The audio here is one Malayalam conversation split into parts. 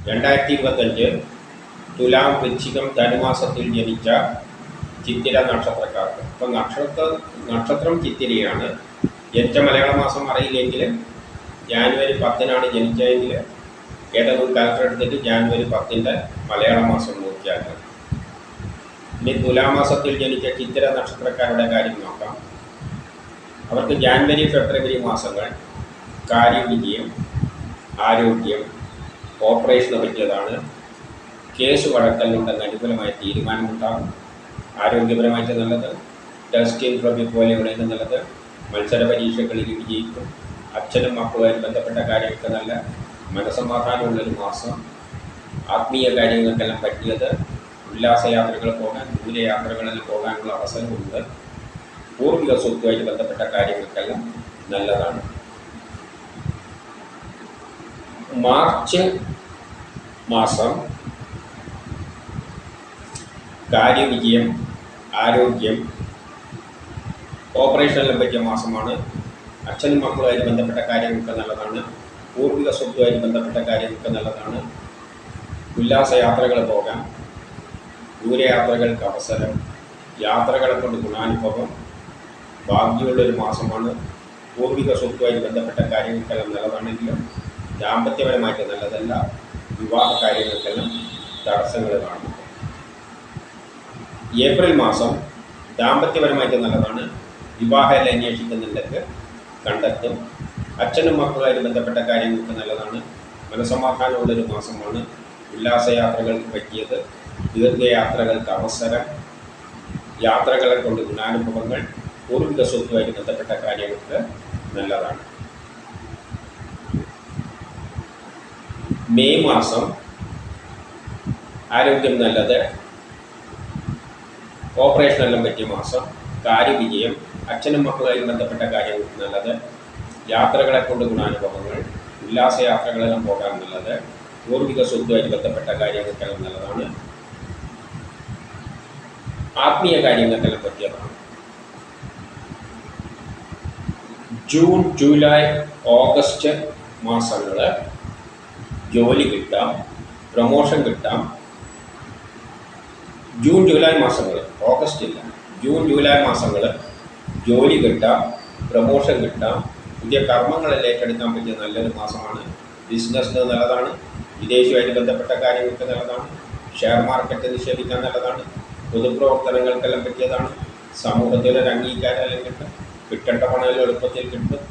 2025 തുലാം വൃശ്ചികം ധനുമാസത്തിൽ ജനിച്ച ചിത്തിര നക്ഷത്രക്കാർക്ക്. അപ്പം നക്ഷത്രം ചിത്തിരയാണ്. ജനിച്ച മലയാള മാസം അറിയില്ലെങ്കിൽ ജാനുവരി 10-നാണ് ജനിച്ചതെങ്കിൽ ഏതെങ്കിലും കാലത്ത് എടുത്തിട്ട് ജാനുവരി 10-ൻ്റെ മലയാള മാസം നോക്കിയാൽ മതി. ഇനി തുലാമാസത്തിൽ ജനിച്ച ചിത്തിര നക്ഷത്രക്കാരുടെ കാര്യം നോക്കാം. അവർക്ക് ജാനുവരി ഫെബ്രുവരി മാസങ്ങൾ കാര്യവിജയം, ആരോഗ്യം, ഓപ്പറേഷന് പറ്റിയതാണ്. കേസ് വഴക്കലുണ്ടെന്ന് അനുകൂലമായ തീരുമാനമുണ്ടാകും. ആരോഗ്യപരമായിട്ട് നല്ലത്. ടെസ്റ്റ് ഇൻട്രവ്യൂ പോലെയുള്ളതിന് നല്ലത്. മത്സര പരീക്ഷകളിൽ വിജയിക്കും. അച്ഛനും മക്കളുമായി ബന്ധപ്പെട്ട കാര്യങ്ങൾക്ക് നല്ല മനസ്സമാധാനമുള്ളൊരു മാസം. ആത്മീയ കാര്യങ്ങൾക്കെല്ലാം പറ്റിയത്. ഉല്ലാസയാത്രകൾ പോകാൻ, ദൂരയാത്രകളിൽ പോകാനുള്ള അവസരമുണ്ട്. പൂർവിക സ്വത്തുമായിട്ട് ബന്ധപ്പെട്ട കാര്യങ്ങൾക്കെല്ലാം നല്ലതാണ്. മാർച്ച് മാസം കാര്യവിജയം, ആരോഗ്യം, ഓപ്പറേഷനെല്ലാം പറ്റിയ മാസമാണ്. അച്ഛനും മക്കളുമായിട്ട് ബന്ധപ്പെട്ട കാര്യങ്ങൾക്ക് നല്ലതാണ്. പൂർവിക സ്വത്തുമായിട്ട് ബന്ധപ്പെട്ട കാര്യങ്ങൾക്ക് നല്ലതാണ്. ഉല്ലാസയാത്രകൾ പോകാം, ദൂരയാത്രകൾക്ക് അവസരം, യാത്രകളെ കൊണ്ട് ഗുണാനുഭവം, ഭാഗ്യമുള്ളൊരു മാസമാണ്. പൂർവിക സ്വത്തുമായിട്ട് ബന്ധപ്പെട്ട കാര്യങ്ങൾക്കെല്ലാം നല്ലതാണെങ്കിലും ദാമ്പത്യപരമായിട്ട് നല്ലതല്ല. വിവാഹ കാര്യങ്ങൾക്കെല്ലാം തടസ്സങ്ങൾ കാണും. ഏപ്രിൽ മാസം ദാമ്പത്യപരമായിട്ട് നല്ലതാണ്. വിവാഹമെല്ലാം അന്വേഷിക്കുന്നുണ്ടെങ്കിൽ കണ്ടെത്തും. അച്ഛനും മക്കളുമായിട്ട് ബന്ധപ്പെട്ട കാര്യങ്ങൾക്ക് നല്ലതാണ്. മനസ്സമാധാനമുള്ളൊരു മാസമാണ്. ഉല്ലാസയാത്രകൾക്ക് പറ്റിയത്. ദീർഘയാത്രകൾക്ക് അവസരം, യാത്രകളെ കൊണ്ട് ഗുണാനുഭവങ്ങൾ, പൂർവിക സ്വത്തുമായിട്ട് ബന്ധപ്പെട്ട കാര്യങ്ങൾക്ക് നല്ലതാണ്. മെയ് മാസം ആരോഗ്യം നല്ലത്, ഓപ്പറേഷനെല്ലാം പറ്റിയ മാസം, കാര്യവിജയം, അച്ഛനും മക്കളുമായി ബന്ധപ്പെട്ട കാര്യങ്ങൾക്ക് നല്ലത്, യാത്രകളെ കൊണ്ട് ഗുണാനുഭവങ്ങൾ, ഉല്ലാസയാത്രകളെല്ലാം പോകാൻ നല്ലത്, പൂർവിക സ്വത്തുമായിട്ട് ബന്ധപ്പെട്ട കാര്യങ്ങൾക്കെല്ലാം നല്ലതാണ്. ആത്മീയ കാര്യങ്ങൾക്കെല്ലാം പറ്റിയതാണ്. ജൂൺ, ജൂലൈ, ഓഗസ്റ്റ് മാസങ്ങൾ ജോലി കിട്ടാം, പ്രൊമോഷൻ കിട്ടാം. ജൂൺ ജൂലൈ മാസങ്ങൾ, ഓഗസ്റ്റ് ഇല്ല, ജൂൺ ജൂലൈ മാസങ്ങൾ ജോലി കിട്ടാം, പ്രൊമോഷൻ കിട്ടാം. പുതിയ കർമ്മങ്ങളെല്ലാം ഏറ്റെടുക്കാൻ പറ്റിയ നല്ലൊരു മാസമാണ്. ബിസിനസ്സിന് നല്ലതാണ്. വിദേശവുമായിട്ട് ബന്ധപ്പെട്ട കാര്യങ്ങൾക്ക് നല്ലതാണ്. ഷെയർ മാർക്കറ്റ് നിക്ഷേപിക്കാൻ നല്ലതാണ്. പൊതുപ്രവർത്തനങ്ങൾക്കെല്ലാം പറ്റിയതാണ്. സമൂഹത്തിലൊരു അംഗീകാരമെല്ലാം കിട്ടും. കിട്ടേണ്ട പണമെല്ലാം എളുപ്പത്തിൽ കിട്ടും.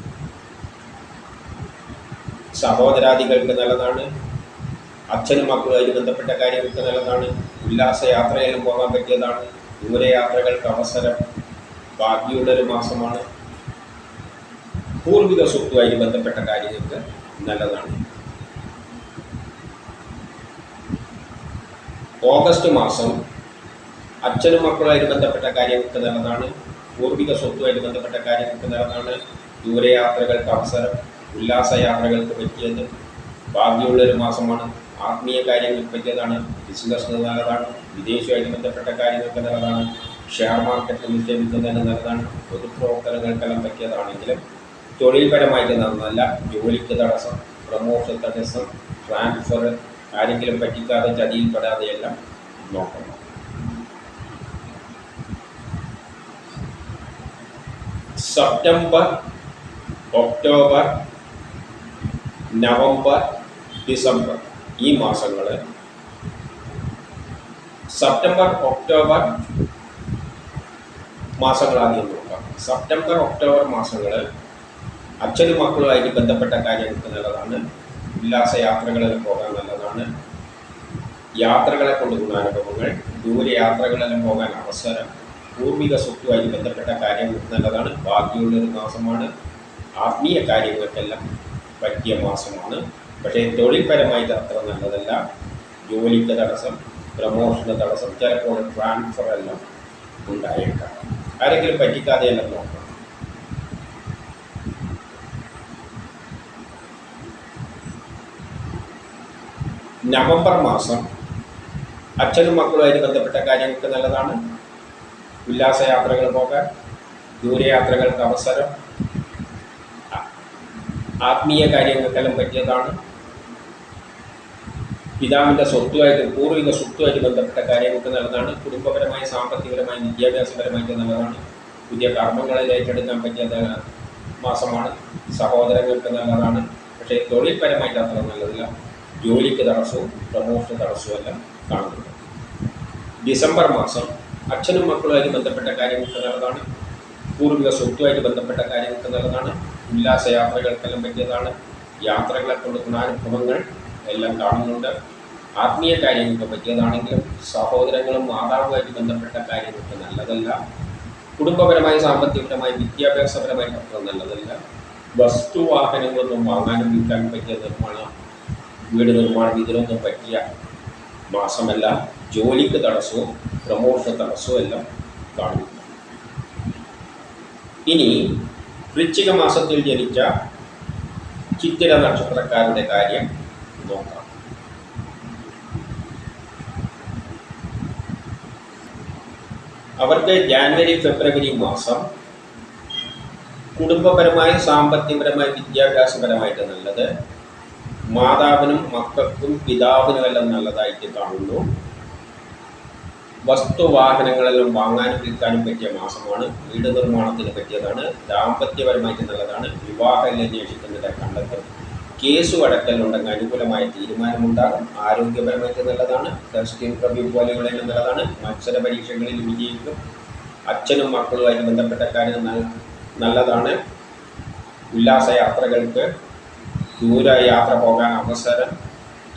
സഹോദരാദികൾക്ക് നല്ലതാണ്. അച്ഛനും മക്കളുമായിട്ട് ബന്ധപ്പെട്ട കാര്യങ്ങൾക്ക് നല്ലതാണ്. ഉല്ലാസയാത്രയിലും പോകാൻ പറ്റിയതാണ്. ദൂരയാത്രകൾക്ക് അവസരം, ഭാഗ്യമുള്ളൊരു മാസമാണ്. പൂർവിക സ്വത്തുമായിട്ട് ബന്ധപ്പെട്ട കാര്യങ്ങൾക്ക് നല്ലതാണ്. ഓഗസ്റ്റ് മാസം അച്ഛനും മക്കളുമായിട്ട് ബന്ധപ്പെട്ട കാര്യങ്ങൾക്ക് നല്ലതാണ്. പൂർവിക സ്വത്തുമായിട്ട് ബന്ധപ്പെട്ട കാര്യങ്ങൾക്ക് നല്ലതാണ്. ദൂരയാത്രകൾക്ക് അവസരം, ഉല്ലാസയാത്രകൾക്ക് പറ്റിയത്, ഭാഗ്യമുള്ളൊരു മാസമാണ്. ആത്മീയ കാര്യങ്ങൾക്ക് പറ്റിയതാണ്. ബിസിനസ്സിന് നല്ലതാണ്. വിദേശവുമായിട്ട് ബന്ധപ്പെട്ട കാര്യങ്ങൾക്ക് നല്ലതാണ്. ഷെയർ മാർക്കറ്റിൽ നിക്ഷേപിക്കുന്നതിന് നല്ലതാണ്. പൊതുപ്രവർത്തനങ്ങൾക്കെല്ലാം പറ്റിയതാണെങ്കിലും തൊഴിൽപരമായിട്ട് നന്നല്ല. ജോലിക്ക് തടസ്സം, പ്രമോഷൻ തടസ്സം, ട്രാൻസ്ഫർ, ആരെങ്കിലും പറ്റിക്കാതെ ചതിയിൽപ്പെടാതെയെല്ലാം നോക്കണം. സെപ്റ്റംബർ, ഒക്ടോബർ, നവംബർ, ഡിസംബർ ഈ മാസങ്ങൾ, സെപ്റ്റംബർ, ഒക്ടോബർ മാസങ്ങൾ ആദ്യം നോക്കാം. സെപ്റ്റംബർ, ഒക്ടോബർ മാസങ്ങൾ അച്ഛനും മക്കളുമായിട്ട് ബന്ധപ്പെട്ട കാര്യങ്ങൾക്ക് നല്ലതാണ്. ഉല്ലാസയാത്രകളിൽ പോകാൻ നല്ലതാണ്. യാത്രകളെ കൊണ്ട് ഗുണാനുഭവങ്ങൾ, ദൂരയാത്രകളെല്ലാം പോകാൻ അവസരം, പൂർവിക സ്വത്തുമായിട്ട് ബന്ധപ്പെട്ട കാര്യങ്ങൾക്ക് നല്ലതാണ്. ഭാഗ്യമുള്ളൊരു മാസമാണ്. ആത്മീയ കാര്യങ്ങൾക്കെല്ലാം പറ്റിയ മാസമാണ്. പക്ഷേ തൊഴിൽപരമായിട്ട് അത്ര നല്ലതല്ല. ജോലിക്ക് തടസ്സം, പ്രമോഷന് തടസ്സം, ചിലപ്പോൾ ട്രാൻസ്ഫർ എല്ലാം ഉണ്ടായേക്കാം. ആരെങ്കിലും പറ്റിക്കാതെയെല്ലാം നോക്കണം. നവംബർ മാസം അച്ഛനും മക്കളുമായിട്ട് ബന്ധപ്പെട്ട കാര്യങ്ങൾക്ക് നല്ലതാണ്. ഉല്ലാസയാത്രകൾ പോകാൻ, ദൂരയാത്രകൾക്ക് അവസരം, ആത്മീയ കാര്യങ്ങൾക്കെല്ലാം പറ്റിയതാണ്. പിതാവിൻ്റെ സ്വത്തുമായിട്ട് പൂർവിക സ്വത്തുമായിട്ട് ബന്ധപ്പെട്ട കാര്യങ്ങൾക്ക് നല്ലതാണ്. കുടുംബപരമായി സാമ്പത്തികപരമായി വിദ്യാഭ്യാസപരമായിട്ട് നല്ലതാണ്. പുതിയ കർമ്മങ്ങളിൽ ഏറ്റെടുക്കാൻ പറ്റിയ മാസമാണ്. സഹോദരങ്ങൾക്ക് നല്ലതാണ്. പക്ഷേ തൊഴിൽപരമായിട്ട് അത്ര നല്ലതില്ല. ജോലിക്ക് തടസ്സവും പ്രമോഷന് തടസ്സവും എല്ലാം കാണുന്നുണ്ട്. ഡിസംബർ മാസം അച്ഛനും മക്കളുമായിട്ട് ബന്ധപ്പെട്ട കാര്യങ്ങൾക്ക് നല്ലതാണ്. പൂർവിക സ്വത്തുമായിട്ട് ബന്ധപ്പെട്ട കാര്യങ്ങൾക്ക് നല്ലതാണ്. ഉല്ലാസയാത്രകൾക്കെല്ലാം പറ്റിയതാണ്. യാത്രകളെ കൊണ്ട് ഗുണാനുഭവങ്ങൾ എല്ലാം കാണുന്നുണ്ട്. ആത്മീയ കാര്യങ്ങൾക്ക് പറ്റിയതാണെങ്കിലും സഹോദരങ്ങളും മാതാവുമായിട്ട് ബന്ധപ്പെട്ട കാര്യങ്ങൾക്ക് നല്ലതല്ല. കുടുംബപരമായി സാമ്പത്തികപരമായി വിദ്യാഭ്യാസപരമായി അത്ര നല്ലതല്ല. വസ്തുവാഹനങ്ങളൊന്നും വാങ്ങാനും വിൽക്കാൻ പറ്റിയ വീട് നിർമ്മാണം ഇതിനൊന്നും പറ്റിയ മാസമല്ല. ജോലിക്ക് തടസ്സവും പ്രമോഷൻ തടസ്സവും എല്ലാം കാണുന്നു. ഇനി വൃശ്ചിക മാസത്തിൽ ജനിച്ച ചിത്തിര നക്ഷത്രക്കാരുടെ കാര്യം നോക്കാം. അവർക്ക് ജാനുവരി ഫെബ്രുവരി മാസം കുടുംബപരമായി സാമ്പത്തികപരമായി വിദ്യാഭ്യാസപരമായിട്ട് നല്ലത്. മാതാവിനും മക്കൾക്കും പിതാവിനുമെല്ലാം നല്ലതായിട്ട് കാണുന്നു. വസ്തുവാഹനങ്ങളെല്ലാം വാങ്ങാനും വിൽക്കാനും പറ്റിയ മാസമാണ്. വീട് നിർമ്മാണത്തിന് പറ്റിയതാണ്. ദാമ്പത്യപരമായിട്ട് നല്ലതാണ്. വിവാഹം അന്വേഷിക്കുന്നതിനെ കണ്ടെത്തും. കേസ് അടക്കലുണ്ടെങ്കിൽ അനുകൂലമായ തീരുമാനമുണ്ടാകും. ആരോഗ്യപരമായിട്ട് നല്ലതാണ്. ടെസ്റ്റ് ഇൻ്റർവ്യൂ പോലെയുള്ളതിന് നല്ലതാണ്. മത്സര പരീക്ഷകളിൽ വിജയിക്കും. അച്ഛനും മക്കളുമായിട്ട് ബന്ധപ്പെട്ട കാര്യം നല്ലതാണ്. ഉല്ലാസയാത്രകൾക്ക് ദൂരയാത്ര പോകാൻ അവസരം,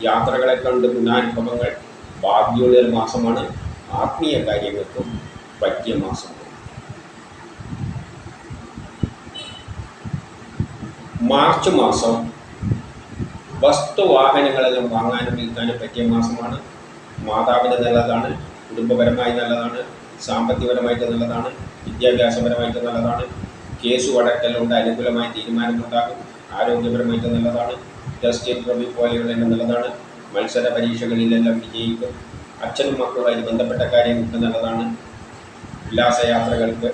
യാത്രകളെ കണ്ട് ഗുണാനുഭവങ്ങൾ ഭാഗ്യമുള്ളൊരു മാസമാണ്. ആത്മീയ കാര്യങ്ങൾക്കും പറ്റിയ മാസമാണ്. മാർച്ച് മാസം വസ്തുവാഹനങ്ങളെല്ലാം വാങ്ങാനും വിൽക്കാനും പറ്റിയ മാസമാണ്. മാതാവിന് നല്ലതാണ്. കുടുംബപരമായി നല്ലതാണ്. സാമ്പത്തികപരമായിട്ട് നല്ലതാണ്. വിദ്യാഭ്യാസപരമായിട്ട് നല്ലതാണ്. കേസ് അടക്കലുണ്ട് അനുകൂലമായ തീരുമാനമുണ്ടാകും. ആരോഗ്യപരമായിട്ട് നല്ലതാണ്. ടെസ്റ്റ് ഇൻ്റർവ്യൂ പോലെയുള്ളതിന് നല്ലതാണ്. മത്സര പരീക്ഷകളിലെല്ലാം വിജയിക്കും. അച്ഛനും മക്കളുമായിട്ട് ബന്ധപ്പെട്ട കാര്യങ്ങൾക്ക് നല്ലതാണ്. ഉല്ലാസയാത്രകൾക്ക്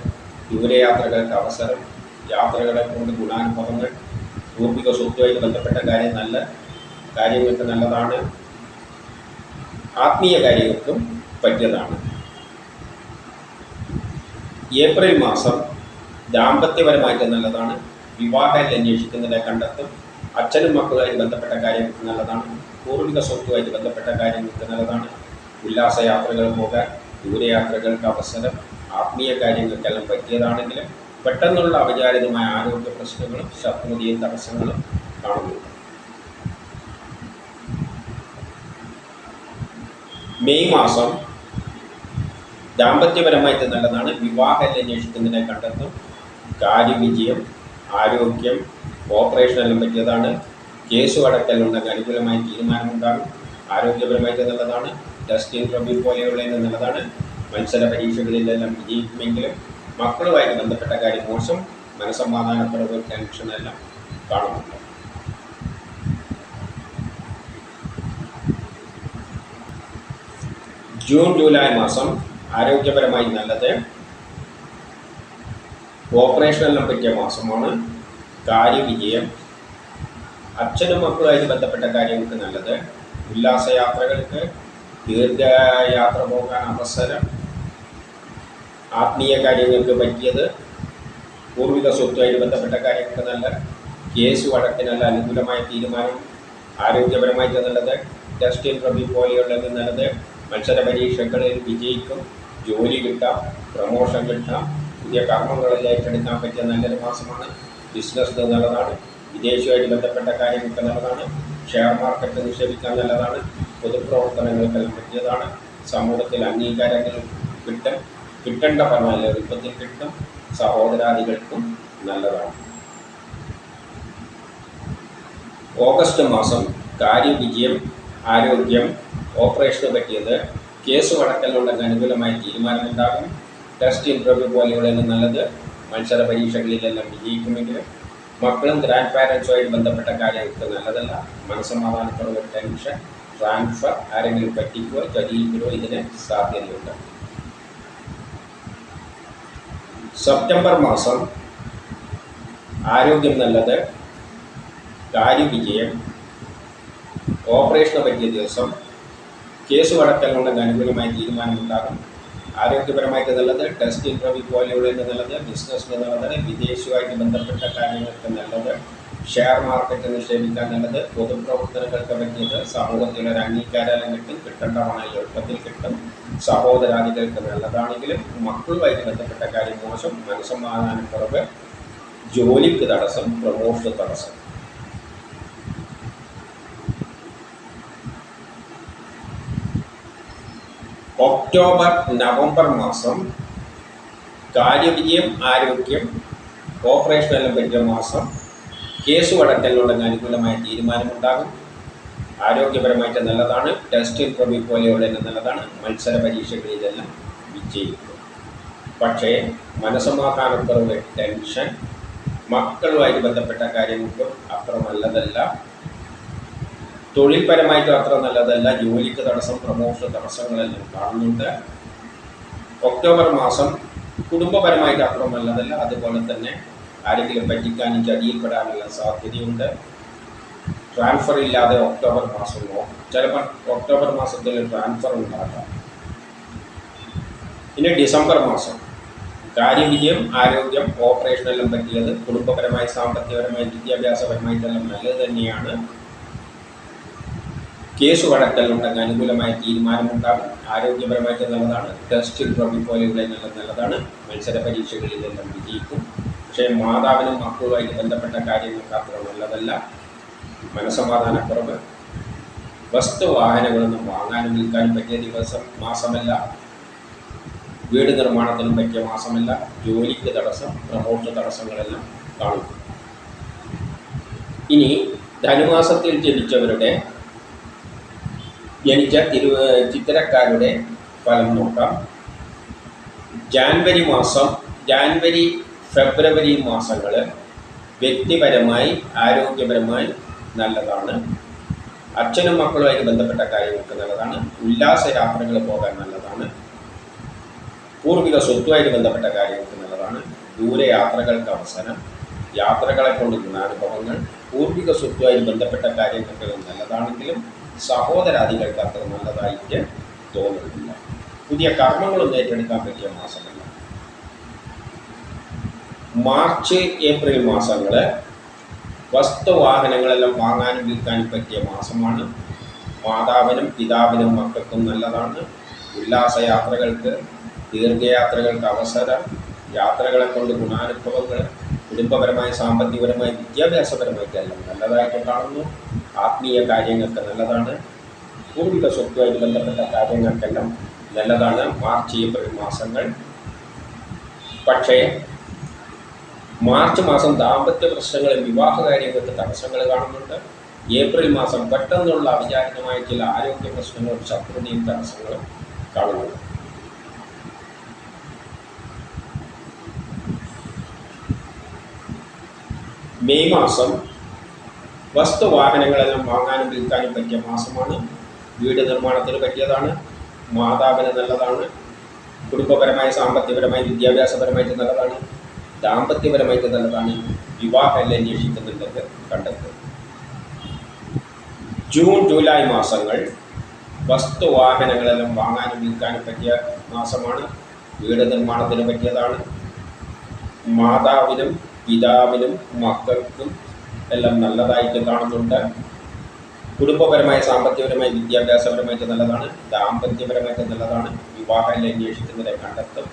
ദൂരയാത്രകൾക്ക് അവസരം, യാത്രകളെ കൊണ്ട് ഗുണാനുഭവങ്ങൾ, പൂർവിക സ്വത്തുമായിട്ട് ബന്ധപ്പെട്ട നല്ല കാര്യങ്ങൾക്ക് നല്ലതാണ്. ആത്മീയ കാര്യങ്ങൾക്കും പറ്റിയതാണ്. ഏപ്രിൽ മാസം ദാമ്പത്യപരമായിട്ട് നല്ലതാണ്. വിവാഹം അന്വേഷിക്കുന്നതിനെ കണ്ടെത്തും. അച്ഛനും മക്കളുമായിട്ട് ബന്ധപ്പെട്ട കാര്യങ്ങൾക്ക് നല്ലതാണ്. പൂർവിക സ്വത്തുമായിട്ട് ബന്ധപ്പെട്ട കാര്യങ്ങൾക്ക് നല്ലതാണ്. ഉല്ലാസയാത്രകൾ പോകാൻ, ദൂരയാത്രകൾക്ക് അവസരം, ആത്മീയ കാര്യങ്ങൾക്കെല്ലാം പറ്റിയതാണെങ്കിലും പെട്ടെന്നുള്ള അവിചാരിതമായ ആരോഗ്യ പ്രശ്നങ്ങളും ശത്രുതയും തടസ്സങ്ങളും കാണുന്നുണ്ട്. മെയ് മാസം ദാമ്പത്യപരമായിട്ട് നല്ലതാണ്. വിവാഹം അന്വേഷിക്കുന്നതിനെ കണ്ടെത്തും. കാര്യവിജയം, ആരോഗ്യം, ഓപ്പറേഷനെല്ലാം പറ്റിയതാണ്. കേസ് അടക്കലുണ്ടെങ്കിൽ അനുകൂലമായ തീരുമാനമുണ്ടാകും. ആരോഗ്യപരമായിട്ട് നല്ലതാണ്. ടെസ്റ്റ് ഇൻ്റർവ്യൂ പോലെയുള്ളതിന് നല്ലതാണ്. മത്സര പരീക്ഷകളിലെല്ലാം വിജയിക്കുമെങ്കിലും മക്കളുമായിട്ട് ബന്ധപ്പെട്ട കാര്യം മോശം, മനസ്സമാധാനക്കുറവ്, ടെൻഷനെല്ലാം കാണുന്നുണ്ട്. ജൂൺ ജൂലൈ മാസം ആരോഗ്യപരമായി നല്ലത്. ഓപ്പറേഷനെല്ലാം പറ്റിയ മാസമാണ്. കാര്യവിജയം, അച്ഛനും മക്കളുമായിട്ട് ബന്ധപ്പെട്ട കാര്യങ്ങൾക്ക് നല്ലത്. ഉല്ലാസയാത്രകൾക്ക്, ദീർഘയാത്ര പോകാൻ അവസരം, ആത്മീയ കാര്യങ്ങൾക്ക് പറ്റിയത്. പൂർവിക സ്വത്തുമായിട്ട് ബന്ധപ്പെട്ട കാര്യങ്ങൾക്ക് നല്ല. കേസ് വഴക്കിനല്ല അനുകൂലമായ തീരുമാനം. ആരോഗ്യപരമായിട്ട് നല്ലത്. ടെസ്റ്റ് ഇൻ്റർവ്യൂ പോലെയുള്ളത് നല്ലത്. മത്സര പരീക്ഷകളിൽ വിജയിക്കും. ജോലി കിട്ടാം. പ്രമോഷൻ കിട്ടാം. പുതിയ കർമ്മങ്ങളിൽ ഏറ്റെടുക്കാൻ പറ്റിയ നല്ലൊരു മാസമാണ്. ബിസിനസ് നല്ലതാണ്. വിദേശവുമായിട്ട് ബന്ധപ്പെട്ട കാര്യങ്ങൾക്ക് നല്ലതാണ്. ഷെയർ മാർക്കറ്റ് നിക്ഷേപിക്കാൻ നല്ലതാണ്. പൊതുപ്രവർത്തനങ്ങൾക്കെല്ലാം പറ്റിയതാണ്. സമൂഹത്തിൽ അംഗീകാരങ്ങൾ കിട്ടേണ്ട ഫലമല്ല എളുപ്പത്തിൽ കിട്ടും. സഹോദരാദികൾക്കും നല്ലതാണ്. ഓഗസ്റ്റ് മാസം കാര്യവിജയം, ആരോഗ്യം, ഓപ്പറേഷന് പറ്റിയത്. കേസ് വഴക്കലുണ്ടെങ്കിൽ അനുകൂലമായ തീരുമാനമുണ്ടാകും. ടെസ്റ്റ് ഇൻ്റർവ്യൂ പോലെയുള്ളതിന് നല്ലത്. മത്സര പരീക്ഷകളിലെല്ലാം വിജയിക്കുമെങ്കിലും മക്കളും ഗ്രാൻഡ് പാരൻസുമായിട്ട് ബന്ധപ്പെട്ട കാര്യങ്ങൾക്ക് നല്ലതല്ല. മനസ്സമാധാനക്കുറവ്, ടെൻഷൻ, ട്രാൻസ്ഫർ, ആരെങ്കിലും പറ്റിക്കുകയോ ചതിയിൽപ്പെടുകയോ ഇതിന് സാധ്യതയുണ്ട്. സെപ്റ്റംബർ മാസം ആരോഗ്യം നല്ലത്. കാര്യവിജയം, ഓപ്പറേഷന് പറ്റിയ ദിവസം, കേസ് അടക്കൽ കൊണ്ടെങ്കിൽ അനുകൂലമായ തീരുമാനമുണ്ടാകും. ആരോഗ്യപരമായിട്ട് നല്ലത്, ടെസ്റ്റ് ഇൻ്റർവ്യൂ പോലെയുള്ളതിന് നല്ലത്, ബിസിനസ്സിന് നല്ലത്, വിദേശവുമായിട്ട് ബന്ധപ്പെട്ട കാര്യങ്ങൾക്ക് നല്ലത്, ഷെയർ മാർക്കറ്റ് നിക്ഷേപിക്കാൻ നല്ലത്, പൊതുപ്രവർത്തനങ്ങൾക്ക് പറ്റിയത്, സമൂഹത്തിലൊരു അംഗീകാരം കിട്ടും, കിട്ടേണ്ട പണം എളുപ്പത്തിൽ കിട്ടും, സഹോദരാദികൾക്ക് നല്ലതാണെങ്കിലും മക്കളുമായിട്ട് ബന്ധപ്പെട്ട കാര്യം മോശം, മനസ്സമാധാനക്കുറവ്, ജോലിക്ക് തടസ്സം, പ്രമോഷൻ തടസ്സം. ഒക്ടോബർ നവംബർ മാസം കാര്യവിജയം, ആരോഗ്യം, ഓപ്പറേഷനെല്ലാം പറ്റിയ മാസം, കേസ് അടക്കലിനുള്ള അനുകൂലമായ തീരുമാനമുണ്ടാകും. ആരോഗ്യപരമായിട്ട് നല്ലതാണ്, ടെസ്റ്റ് ഇൻ്റർവ്യൂ പോലെയുള്ളതിന് നല്ലതാണ്, മത്സര പരീക്ഷകളിലെല്ലാം വിജയിക്കും. പക്ഷേ മനസ്സമാധാനക്കുറവ്, ടെൻഷൻ, മക്കളുമായിട്ട് ബന്ധപ്പെട്ട കാര്യങ്ങൾക്കും അത്ര നല്ലതല്ല, തൊഴിൽപരമായിട്ടും അത്ര നല്ലതല്ല, ജോലിക്ക് തടസ്സം, പ്രമോഷൻ തടസ്സങ്ങളെല്ലാം കാണുന്നുണ്ട്. ഒക്ടോബർ മാസം കുടുംബപരമായിട്ട് അത്ര നല്ലതല്ല, അതുപോലെ തന്നെ ആരെങ്കിലും പറ്റിക്കാനും ചതിയിൽപ്പെടാനുള്ള സാധ്യതയുണ്ട്. ട്രാൻസ്ഫർ ഇല്ലാതെ ഒക്ടോബർ മാസമോ ചിലപ്പോൾ ഒക്ടോബർ മാസത്തിൽ ട്രാൻസ്ഫർ ഉണ്ടാകാം. ഇനി ഡിസംബർ മാസം കാര്യവിജയം, ആരോഗ്യം, ഓപ്പറേഷനെല്ലാം പറ്റിയത്, കുടുംബപരമായി, സാമ്പത്തികപരമായി, വിദ്യാഭ്യാസപരമായിട്ടെല്ലാം നല്ലത് തന്നെയാണ്. കേസ് വഴക്കലുണ്ടെങ്കിൽ അനുകൂലമായ തീരുമാനമുണ്ടാകും. ആരോഗ്യപരമായിട്ട് നല്ലതാണ്, ടെസ്റ്റ് ഇൻ്റർവ്യൂ പോലെയുള്ളതിനെല്ലാം നല്ലതാണ്, മത്സര പരീക്ഷകളിലെല്ലാം വിജയിക്കും. പക്ഷേ മാതാവിനും മക്കളുമായിട്ട് ബന്ധപ്പെട്ട കാര്യങ്ങൾക്ക് അത്ര നല്ലതല്ല, മനസ്സമാധാനക്കുറവ്, വസ്തുവാഹനങ്ങളൊന്നും വാങ്ങാനും വിൽക്കാനും പറ്റിയ മാസമല്ല, വീട് നിർമ്മാണത്തിനും പറ്റിയ മാസമല്ല, ജോലിക്ക് തടസ്സം, പ്രമോഷൻ തടസ്സങ്ങളെല്ലാം കാണും. ഇനി ധനുമാസത്തിൽ ജനിച്ച ചിത്തിരക്കാരുടെ ഫലം നോക്കാം. ജാൻവരി ഫെബ്രുവരി മാസങ്ങൾ വ്യക്തിപരമായി, ആരോഗ്യപരമായി നല്ലതാണ്. അച്ഛനും മക്കളുമായിട്ട് ബന്ധപ്പെട്ട കാര്യങ്ങൾക്ക് നല്ലതാണ്, ഉല്ലാസ യാത്രകൾ പോകാൻ നല്ലതാണ്, പൂർവിക സ്വത്തുമായിട്ട് ബന്ധപ്പെട്ട കാര്യങ്ങൾക്ക് നല്ലതാണ്, ദൂരയാത്രകൾക്ക് അവസരം, യാത്രകളെ കൊണ്ട് ഗുണാനുഭവങ്ങൾ, പൂർവിക സ്വത്തുമായി ബന്ധപ്പെട്ട കാര്യങ്ങൾക്ക് നല്ലതാണെങ്കിലും സഹോദരാദികൾക്ക് അത്ര നല്ലതായിട്ട് തോന്നുന്നില്ല. പുതിയ കർമ്മങ്ങളൊന്നും ഏറ്റെടുക്കാൻ പറ്റിയ മാസമല്ല. മാർച്ച് ഏപ്രിൽ മാസങ്ങൾ വസ്തുവാഹനങ്ങളെല്ലാം വാങ്ങാനും വിൽക്കാനും പറ്റിയ മാസമാണ്. മാതാവിനും പിതാവിനും മക്കൾക്കും നല്ലതാണ്. ഉല്ലാസയാത്രകൾക്ക്, ദീർഘയാത്രകൾക്ക് അവസരം, യാത്രകളെ കൊണ്ട് ഗുണാനുഭവങ്ങൾ, കുടുംബപരമായി, സാമ്പത്തികപരമായി, വിദ്യാഭ്യാസപരമായിട്ടെല്ലാം നല്ലതായിട്ട് കാണുന്നു. ആത്മീയ കാര്യങ്ങൾക്ക് നല്ലതാണ്, പൂർവിക സ്വത്തുമായിട്ട് ബന്ധപ്പെട്ട കാര്യങ്ങൾക്കെല്ലാം നല്ലതാണ് മാർച്ച് ഏപ്രിൽ മാസങ്ങൾ. പക്ഷേ മാർച്ച് മാസം ദാമ്പത്യ പ്രശ്നങ്ങളും വിവാഹ കാര്യങ്ങൾക്ക് തടസ്സങ്ങൾ കാണുന്നുണ്ട്. ഏപ്രിൽ മാസം പെട്ടെന്നുള്ള അവിചാരിതമായ ചില ആരോഗ്യ പ്രശ്നങ്ങളും ശത്രുതയും തടസ്സങ്ങളും കാണുന്നുണ്ട്. മെയ് മാസം വസ്തുവാഹനങ്ങളെല്ലാം വാങ്ങാനും വിൽക്കാനും പറ്റിയ മാസമാണ്. വീട് നിർമ്മാണത്തിന് പറ്റിയതാണ്, മാതാവിന് നല്ലതാണ്, കുടുംബപരമായി, സാമ്പത്തികപരമായി, വിദ്യാഭ്യാസപരമായിട്ട് നല്ലതാണ്, ദാമ്പത്യപരമായിട്ട് നല്ലതാണ്, വിവാഹം അന്വേഷിക്കുന്നുണ്ടെന്ന് കണ്ടെത്തും. ജൂൺ ജൂലൈ മാസങ്ങൾ വസ്തുവാഹനങ്ങളെല്ലാം വാങ്ങാനും വിൽക്കാനും പറ്റിയ മാസമാണ്. വീട് നിർമ്മാണത്തിന് പറ്റിയതാണ്. മാതാവിനും പിതാവിനും മക്കൾക്കും എല്ലാം നല്ലതായിട്ട് കാണുന്നുണ്ട്. കുടുംബപരമായി, സാമ്പത്തികപരമായി, വിദ്യാഭ്യാസപരമായിട്ട് നല്ലതാണ്, ദാമ്പത്യപരമായിട്ട് നല്ലതാണ്, വിവാഹം അന്വേഷിക്കുന്നതിനെ കണ്ടെത്തും.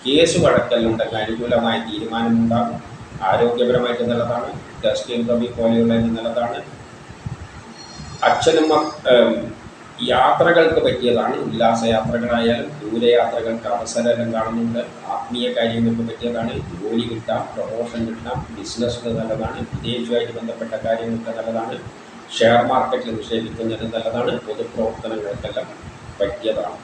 കേസ് വഴക്കലുണ്ടെങ്കിൽ അനുകൂലമായ തീരുമാനമുണ്ടാകും. ആരോഗ്യപരമായിട്ട് നല്ലതാണ്, ടെസ്റ്റ് ഇൻ്റർവ്യൂ പോലെയുള്ളതിന് നല്ലതാണ്. അച്ഛനും യാത്രകൾക്ക് പറ്റിയതാണ്, ഉല്ലാസയാത്രകളായാലും ദൂരയാത്രകൾക്ക് അവസരം കാണുന്നുണ്ട്. ആത്മീയ കാര്യങ്ങൾക്ക് പറ്റിയതാണ്, ജോലി കിട്ടാം, പ്രമോഷൻ കിട്ടാം, ബിസിനസ്സിന് നല്ലതാണ്, വിദേശവുമായിട്ട് ബന്ധപ്പെട്ട കാര്യങ്ങൾക്ക് നല്ലതാണ്, ഷെയർ മാർക്കറ്റിൽ നിക്ഷേപിക്കുന്നതിന് നല്ലതാണ്, പൊതുപ്രവർത്തനങ്ങൾക്കെല്ലാം പറ്റിയതാണ്.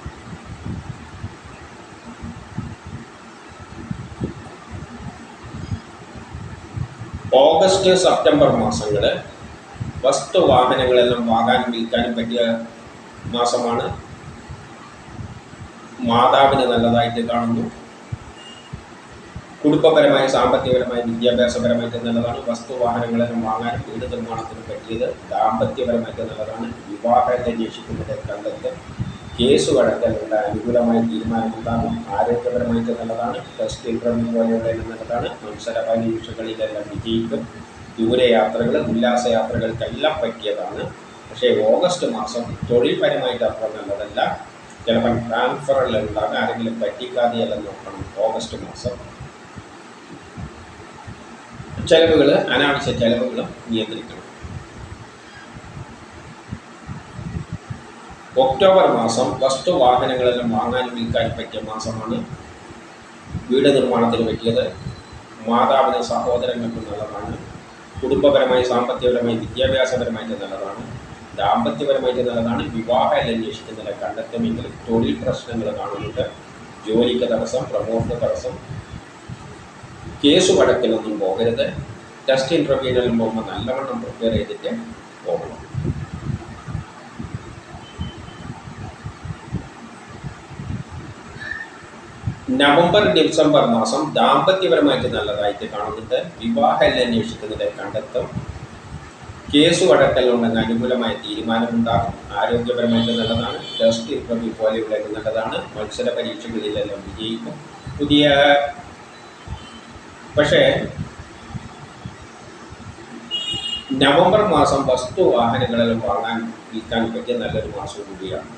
ഓഗസ്റ്റ് സെപ്റ്റംബർ മാസങ്ങൾ വസ്തുവാഹനങ്ങളെല്ലാം വാങ്ങാനും വിൽക്കാനും പറ്റിയ മാസമാണ്. മാതാവിന് നല്ലതായിട്ട് കാണുന്നു. കുടുംബപരമായി, സാമ്പത്തികപരമായി, വിദ്യാഭ്യാസപരമായിട്ട് നല്ലതാണ്. വസ്തുവാഹനങ്ങളെല്ലാം വാങ്ങാനും വീട് നിർമ്മാണത്തിനും പറ്റിയത്. ദാമ്പത്യപരമായിട്ട് നല്ലതാണ്. വിവാഹം അന്വേഷിക്കുന്നത് കണ്ടെത്തും. കേസ് വഴക്കലുണ്ട്, അനുകൂലമായ തീരുമാനമുണ്ടാകും. ആരോഗ്യപരമായിട്ട് നല്ലതാണ്. ടെസ്റ്റ് ഇൻ്റർവ്യൂ പോലെയുള്ളതിന് നല്ലതാണ്. മത്സര പരീക്ഷകളിലെല്ലാം വിജയിക്കും. ദൂരയാത്രകൾ, ഉല്ലാസയാത്രകൾക്കെല്ലാം പറ്റിയതാണ്. പക്ഷേ ഓഗസ്റ്റ് മാസം തൊഴിൽപരമായിട്ട് അത്ര നല്ലതല്ല. ചിലപ്പോൾ ട്രാൻസ്ഫറെല്ലാം ഉണ്ടാകും. ആരെങ്കിലും പറ്റിക്കാതെയെല്ലാം നോക്കണം. ഓഗസ്റ്റ് മാസം ചെലവുകൾ, അനാവശ്യ ചെലവുകളും നിയന്ത്രിക്കണം. ഒക്ടോബർ മാസം വസ്തുവാഹനങ്ങളെല്ലാം വാങ്ങാനും വിൽക്കാനും പറ്റിയ മാസമാണ്. വീട് നിർമ്മാണത്തിന് പറ്റിയത്. മാതാവിന്, സഹോദരങ്ങൾക്കും നല്ലതാണ്. കുടുംബപരമായി, സാമ്പത്തികപരമായി, വിദ്യാഭ്യാസപരമായിട്ട് നല്ലതാണ്. ദാമ്പത്യപരമായിട്ട് നല്ലതാണ്. വിവാഹം അന്വേഷിക്കുന്നതിനെ കണ്ടെത്തുമെങ്കിലും തൊഴിൽ പ്രശ്നങ്ങൾ കാണുന്നുണ്ട്. ജോലിക്ക് തടസ്സം, പ്രമോഷന് തടസ്സം. കേസ് വഴക്കിലൊന്നും പോകരുത്. ടെസ്റ്റ് ഇൻ്റർവ്യൂവിനെല്ലാം പോകുമ്പോൾ നല്ലവണ്ണം പ്രിപ്പയർ ചെയ്തിട്ട് പോകണം. നവംബർ, ഡിസംബർ മാസം ദാമ്പത്യപരമായിട്ട് നല്ലതായിട്ട് കാണുന്നുണ്ട്. വിവാഹം അന്വേഷിക്കുന്നതിനെ കണ്ടെത്തും. കേസ് വഴക്കലുണ്ടെന്ന് അനുകൂലമായ തീരുമാനമുണ്ടാകും. ആരോഗ്യപരമായിട്ട് നല്ലതാണ്. ടെസ്റ്റ് ഇൻ്റർവ്യൂ പോലെയുള്ളത് നല്ലതാണ്. മത്സര പരീക്ഷകളിലെല്ലാം വിജയിക്കും. പക്ഷേ നവംബർ മാസം വസ്തുവാഹനങ്ങളെല്ലാം വാങ്ങാൻ വിൽക്കാൻ പറ്റിയ നല്ലൊരു മാസം കൂടിയാണ്.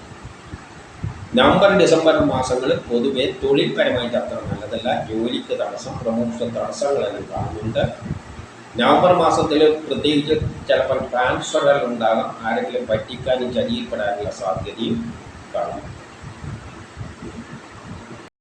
നവംബർ, ഡിസംബർ മാസങ്ങൾ പൊതുവെ തൊഴിൽപരമായിട്ട് അത്ര നല്ലതല്ല. ജോലിക്ക് തടസ്സം, പ്രമോഷൻ തടസ്സങ്ങളെല്ലാം കാണുന്നുണ്ട്. നവംബർ മാസത്തിൽ പ്രത്യേകിച്ച് ചിലപ്പോൾ ട്രാൻസ്ഫറുകൾ ഉണ്ടാകാം. ആരെങ്കിലും പറ്റിക്കാനും ചതിയിൽപ്പെടാനുള്ള സാധ്യതയും കാണുന്നു.